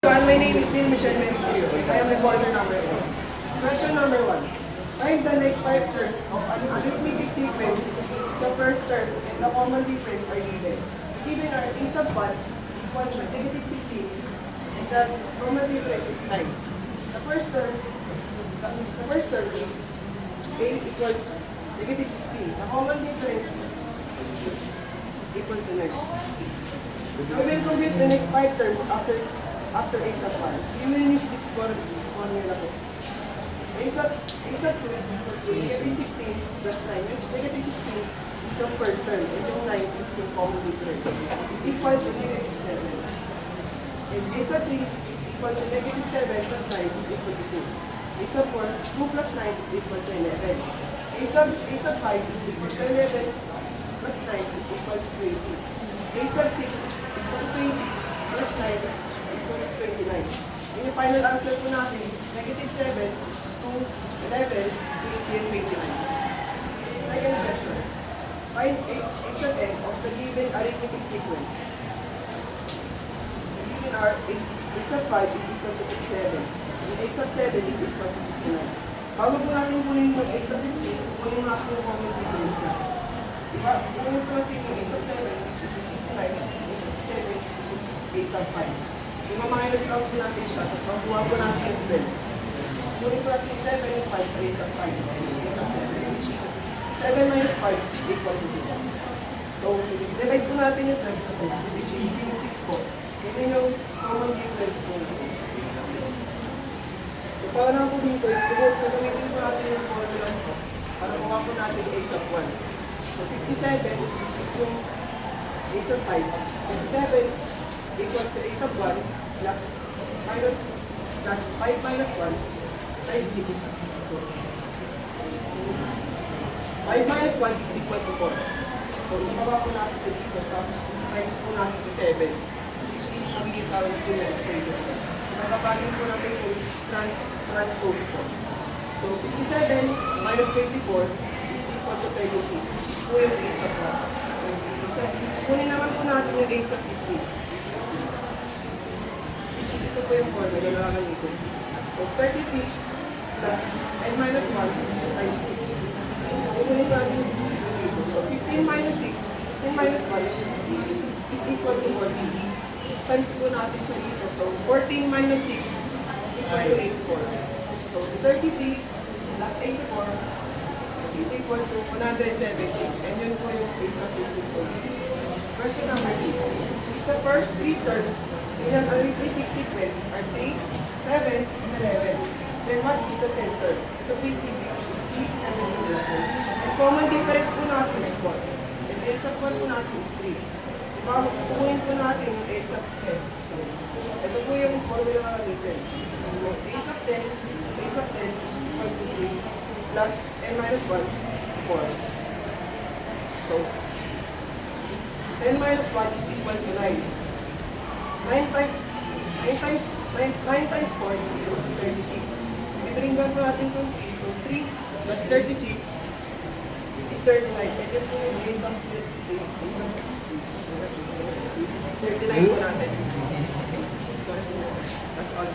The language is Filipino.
My name is Neil Michelle Mercurio. I am recorder number 1. Question number 1. Find the next 5 terms of an arithmetic sequence. The first term and the common difference are given. Given are a sub 1 equals to negative 16 and the common difference is 9. The first term is a equals negative 16. The common difference is equal to 9. We will compute the next 5 terms after a sub 1. We will use this formula po. A sub 2 is equal to negative 16 plus 9. Negative 16 is the first term. And yung 9 is yung common difference. Is equal to negative 7. And a sub 3 is equal to negative 7 plus 9 is equal to 2. A sub 4, 2 plus 9 is equal to 11. A sub 5 is equal to 11 plus 9 is equal to 20. A sub 6 is equal to 20 plus 9 is equal to 29. And yung final answer po natin is negative 7, 2, 11, 20, and 29. Second question. Find a sub n of the given arithmetic sequence. The given are a sub 5 is equal to 7. And a sub 7 is equal to 69. Bago po natin kunin yung a sub 15, kunin natin yung common difference na. Diba? Kunin po natin yung a sub 7 which is 69 and 7 which is a sub 5. Yung minus lang po natin siya, tapos makuha po natin yung 12. Kunin po natin yung 7 yung 5 sa a sub 5 and a sub 7 which is 7 minus 5 is equal to 2. So, divide po natin yung 12 sa 2 which is yung 6 po. Ito yung common difference po. So, para naman po dito is gamitin po natin yung formula po para makuha po natin a sub 1. So, 57 is yung a sub 5. 57 equals to a sub 1 plus 5 minus 1 times 6. So, 5 minus 1 is equal to 4. So, ibaba po natin sa dito tapos times po natin sa 7 which is magiging sa akin 2 minus 3. Nakapagin po natin yung transpose po. So, 57 minus 24 is equal to 30, which is po yung a sub 1. So, kunin naman po natin yung a sub 50. Which is ito po yung formula na nakakalitin. So, 33 plus n minus 1 times 6. So, kunin natin yung dito. So, 15 minus 6, 15 minus 1 is equal to 40. Times po natin siya dito. So, 14 minus 6 is equal to 84. So, 33 plus 84 is equal to 170. And yun po yung base of 84. Question number 3. If the first 3 terms in an arithmetic sequence are 3, 7, and 11, then what is the 10th term? Ito 50, which is 3, 7, and 11. And common difference po natin is 1. And a sub 1 po natin is 3. Kukunin po natin yung a sub 10. So, ito po yung formula na gamitin. So, a sub 10 is equal to 3 plus n minus 1, 4. So, 10 minus 1 is equal to 9. 9 times 4 is equal to 36. I-bring down po natin itong 3. So, 3 plus 36 is 39. And just po yung a sub 39 po natin. Sorry po. That's all.